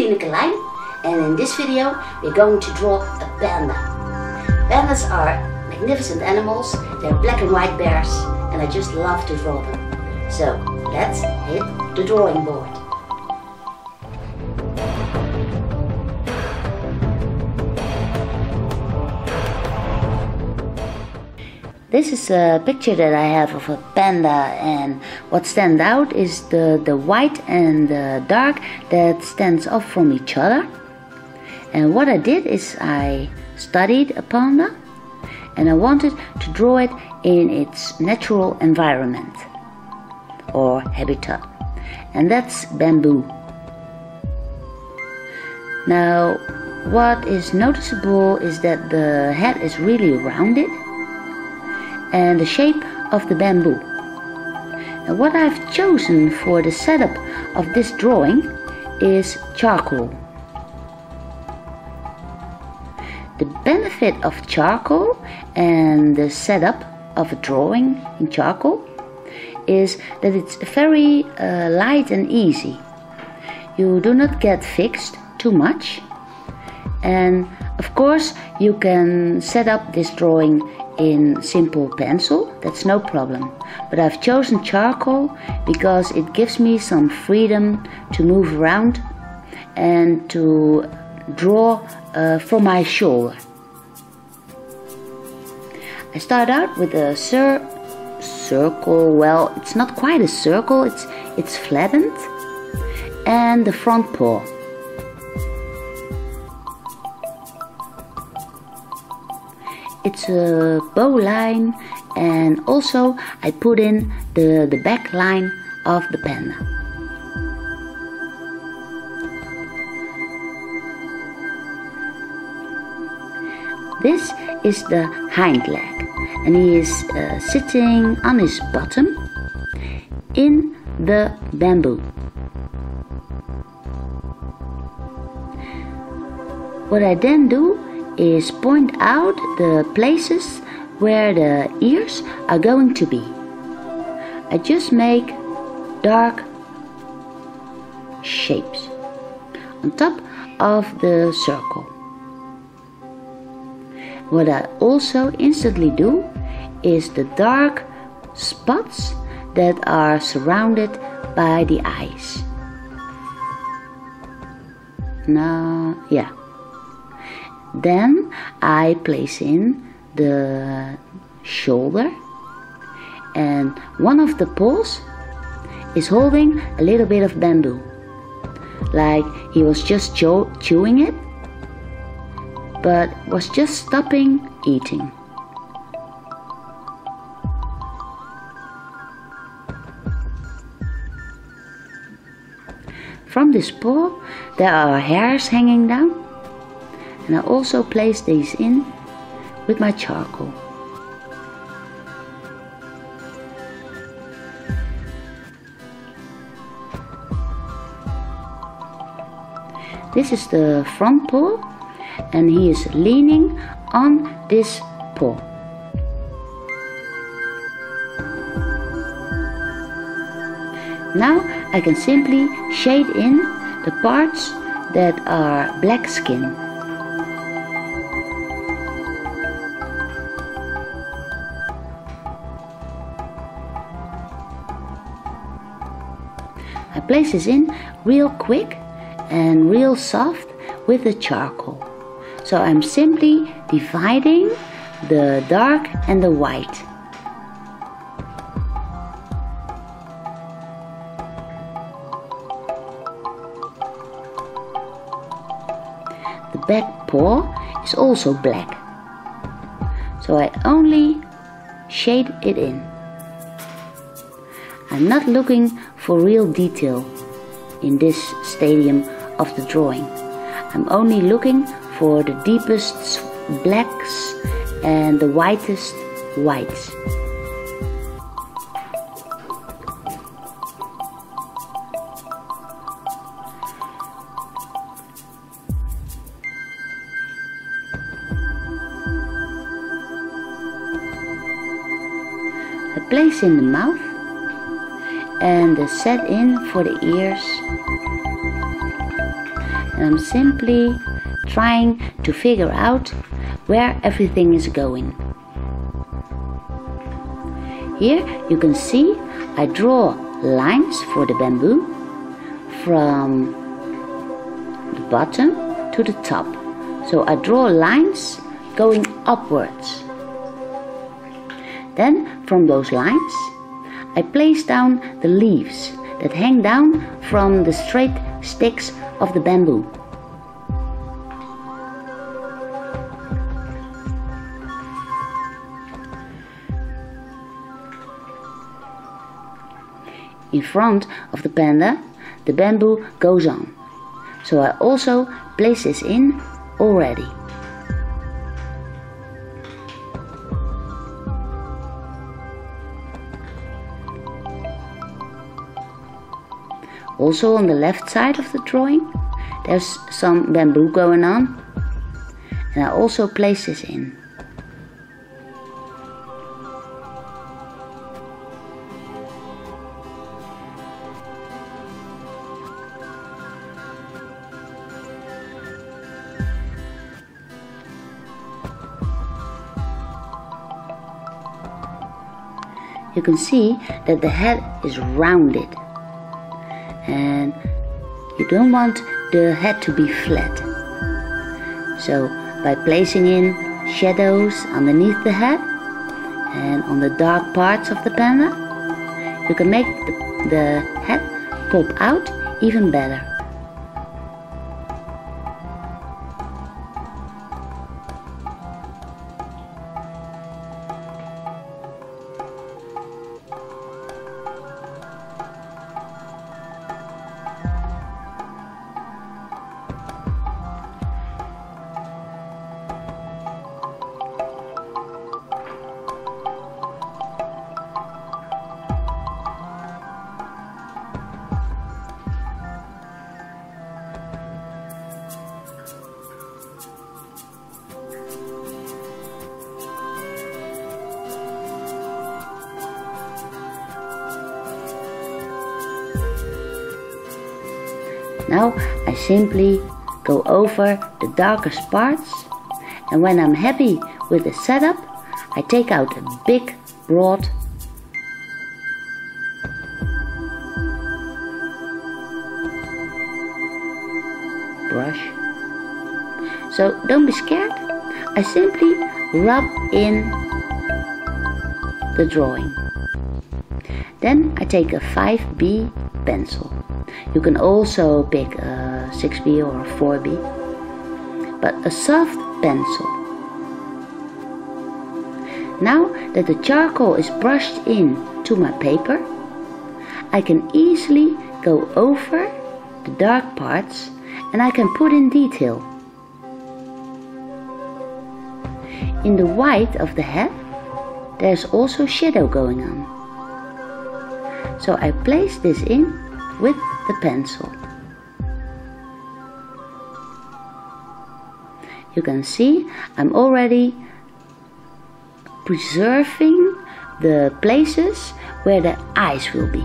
Line, and in this video we're going to draw a panda. Pandas are magnificent animals. They're black and white bears, and I just love to draw them. So let's hit the drawing board. This is a picture that I have of a panda, and what stands out is the white and the dark that stands off from each other. And what I did is I studied a panda and I wanted to draw it in its natural environment or habitat, and that's bamboo. Now what is noticeable is that the head is really rounded and the shape of the bamboo. And what I've chosen for the setup of this drawing is charcoal. The benefit of charcoal and the setup of a drawing in charcoal is that it's very light and easy. You do not get fixed too much, and of course you can set up this drawing in simple pencil, that's no problem. But I've chosen charcoal because it gives me some freedom to move around and to draw from my shoulder. I start out with a circle. Well, it's not quite a circle, it's flattened, and the front paw. It's a bow line, and also I put in the back line of the panda. This is the hind leg, and he is sitting on his bottom in the bamboo. What I then do is point out the places where the ears are going to be. I just make dark shapes on top of the circle. What I also instantly do is the dark spots that are surrounded by the eyes. Now, yeah. Then I place in the shoulder, and one of the paws is holding a little bit of bamboo, like he was just chewing it, but was just stopping eating. From this paw there are hairs hanging down, and I also place these in with my charcoal. This is the front paw, and he is leaning on this paw. Now I can simply shade in the parts that are black skin. I place this in real quick and real soft with the charcoal. So I'm simply dividing the dark and the white. The back paw is also black, so I only shade it in. I'm not looking for real detail in this stadium of the drawing. I'm only looking for the deepest blacks and the whitest whites. I place in the mouth and the set in for the ears, and I'm simply trying to figure out where everything is going. Here you can see I draw lines for the bamboo from the bottom to the top. So I draw lines going upwards. Then from those lines I place down the leaves that hang down from the straight sticks of the bamboo. In front of the panda, the bamboo goes on, so I also place this in already. Also on the left side of the drawing, there's some bamboo going on, and I also place this in. You can see that the head is rounded, and you don't want the head to be flat. So by placing in shadows underneath the head and on the dark parts of the panda, you can make the head pop out even better. Now I simply go over the darkest parts, and when I'm happy with the setup, I take out a big broad brush. So don't be scared, I simply rub in the drawing. Then I take a 5B pencil. You can also pick a 6B or a 4B, but a soft pencil. Now that the charcoal is brushed in to my paper, I can easily go over the dark parts and I can put in detail. In the white of the head, there's also shadow going on. So I place this in with the pencil. You can see I'm already preserving the places where the eyes will be.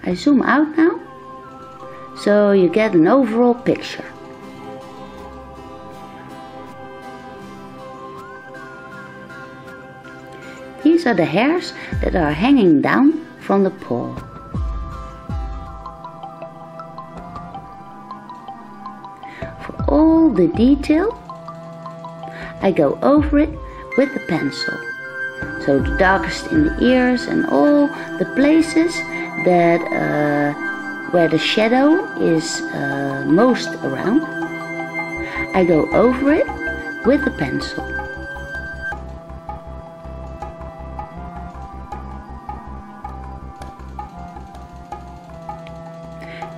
I zoom out now, so you get an overall picture. These are the hairs that are hanging down from the paw. For all the detail, I go over it with the pencil. So the darkest in the ears and all the places that where the shadow is most around, I go over it with the pencil.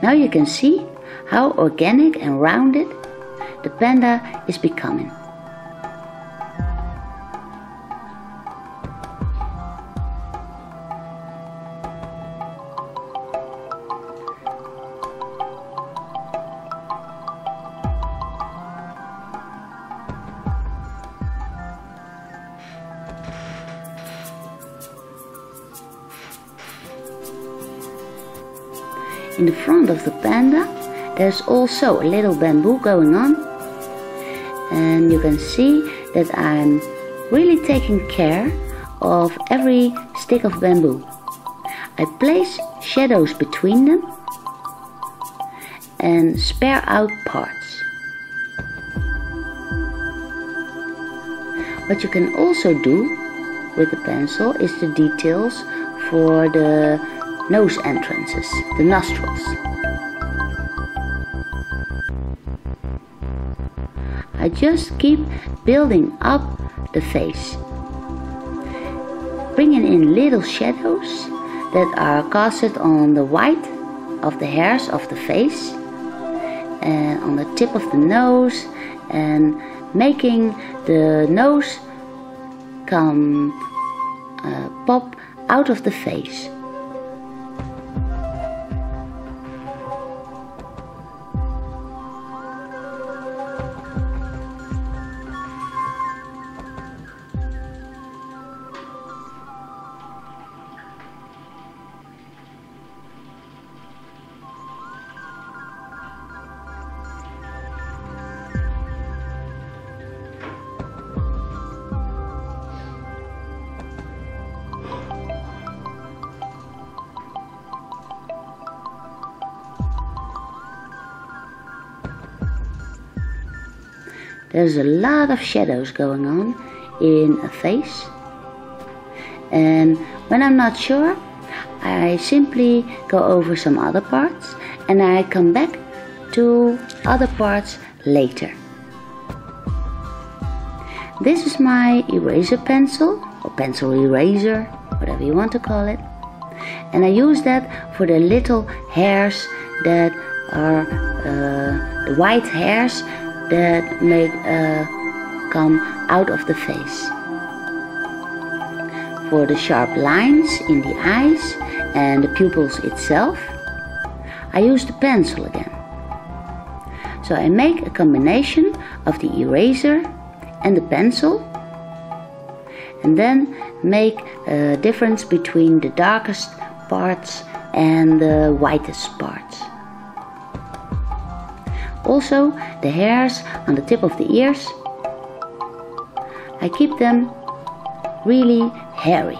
Now you can see how organic and rounded the panda is becoming. in the front of the panda, there's also a little bamboo going on. And you can see that I'm really taking care of every stick of bamboo. I place shadows between them and spare out parts. What you can also do with the pencil is the details for the nose entrances, the nostrils. I just keep building up the face, bringing in little shadows that are casted on the white of the hairs of the face and on the tip of the nose, and making the nose come pop out of the face. There's a lot of shadows going on in a face, and when I'm not sure, I simply go over some other parts and I come back to other parts later. This is my eraser pencil, or pencil eraser, whatever you want to call it, and I use that for the little hairs that are the white hairs that may come out of the face. For the sharp lines in the eyes and the pupils itself, I use the pencil again. So I make a combination of the eraser and the pencil, and then make a difference between the darkest parts and the whitest parts. Also, the hairs on the tip of the ears, I keep them really hairy.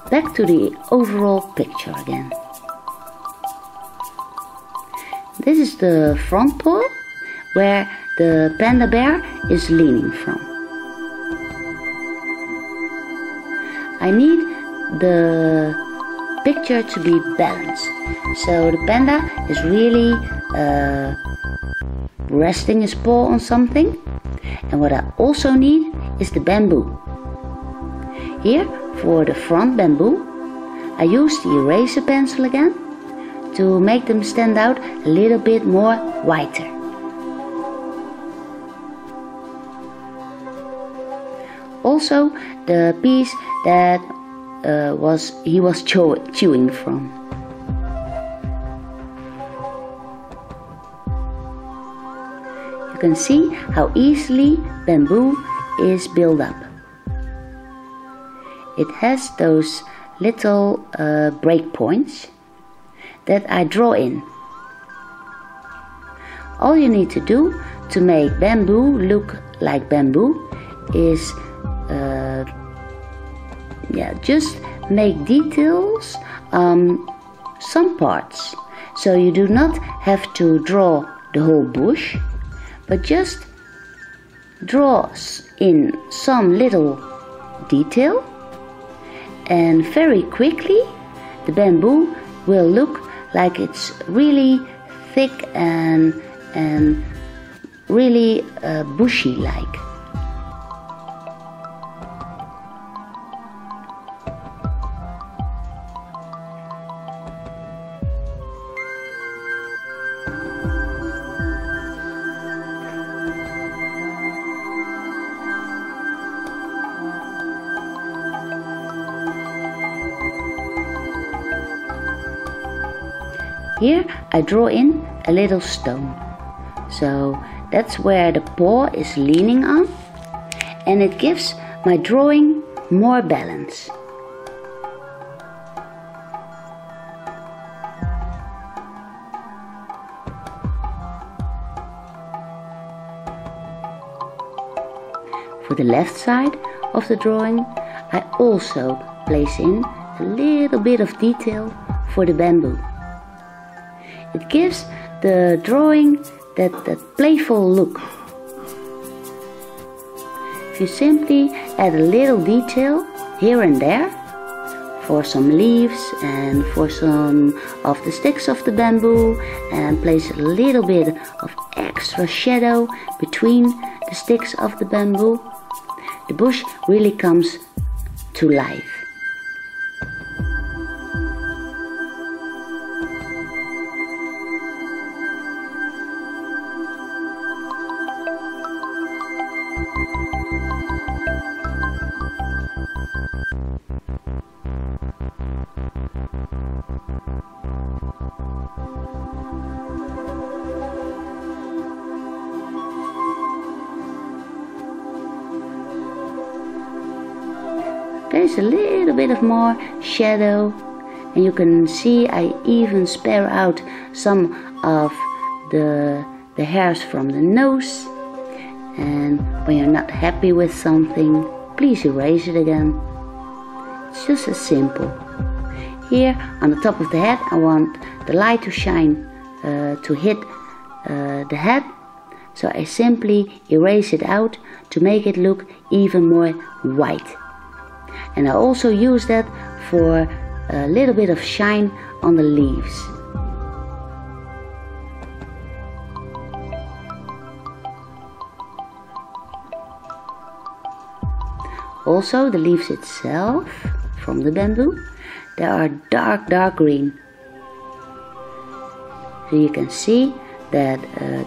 Back to the overall picture again. This is the front paw where the panda bear is leaning from. I need the picture to be balanced, so the panda is really resting his paw on something, and what I also need is the bamboo. Here, for the front bamboo, I use the eraser pencil again to make them stand out a little bit more whiter. Also, the piece that he was chewing from. You can see how easily bamboo is built up. It has those little break points that I draw in. All you need to do to make bamboo look like bamboo is just make details on some parts. So you do not have to draw the whole bush, but just draw in some little detail, and very quickly the bamboo will look like it's really thick and really bushy like. Here I draw in a little stone. So that's where the paw is leaning on, and it gives my drawing more balance. For the left side of the drawing, I also place in a little bit of detail for the bamboo. It gives the drawing that playful look. If you simply add a little detail here and there, for some leaves and for some of the sticks of the bamboo, and place a little bit of extra shadow between the sticks of the bamboo, the bush really comes to life. There's a little bit of more shadow, and you can see I even spare out some of the hairs from the nose. And when you're not happy with something, please erase it again. It's just as simple. Here on the top of the head, I want the light to shine to hit the head, so I simply erase it out to make it look even more white. And I also use that for a little bit of shine on the leaves. Also the leaves itself from the bamboo, they are dark green. So you can see that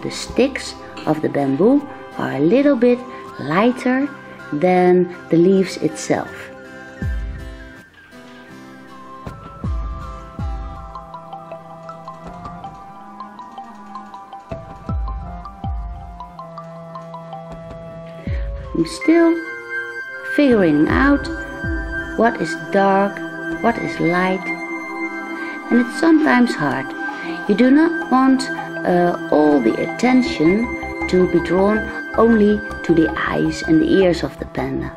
the sticks of the bamboo are a little bit lighter than the leaves itself. I'm still figuring out what is dark, what is light, and it's sometimes hard. You do not want all the attention to be drawn only to the eyes and the ears of the panda.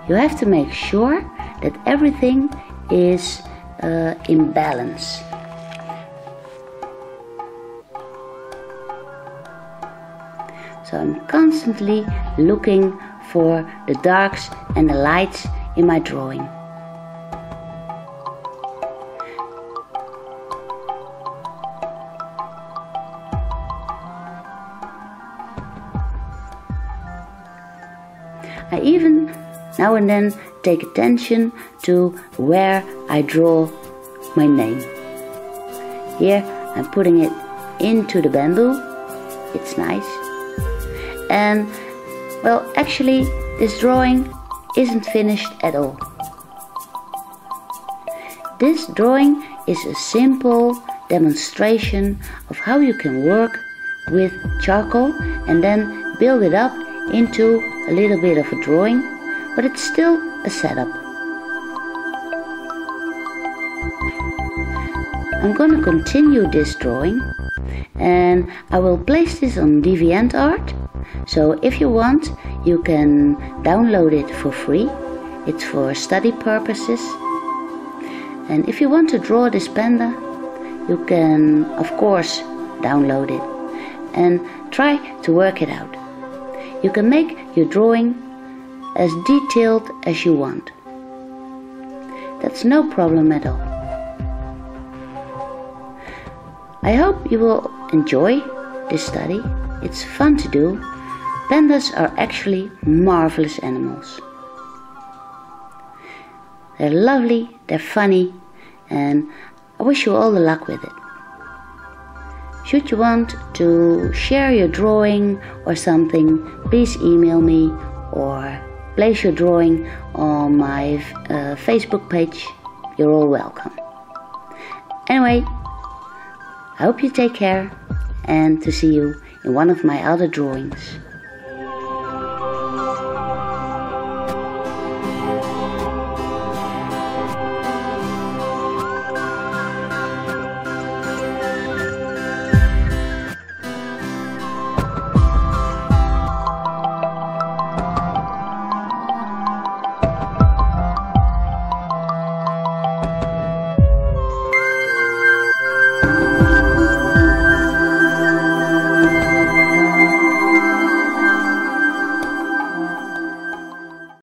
You have to make sure that everything is in balance. So I'm constantly looking for the darks and the lights in my drawing. I even now and then take attention to where I draw my name. Here I'm putting it into the bamboo. It's nice. And well, actually this drawing isn't finished at all. This drawing is a simple demonstration of how you can work with charcoal and then build it up into a little bit of a drawing, but it's still a setup. I'm going to continue this drawing, and I will place this on DeviantArt. So if you want, you can download it for free. It's for study purposes. And if you want to draw this panda, you can of course download it and try to work it out. You can make your drawing as detailed as you want. That's no problem at all. I hope you will enjoy this study. It's fun to do. Pandas are actually marvelous animals. They're lovely, they're funny, and I wish you all the luck with it. Should you want to share your drawing or something, please email me or place your drawing on my Facebook page. You're all welcome. Anyway, I hope you take care and to see you in one of my other drawings.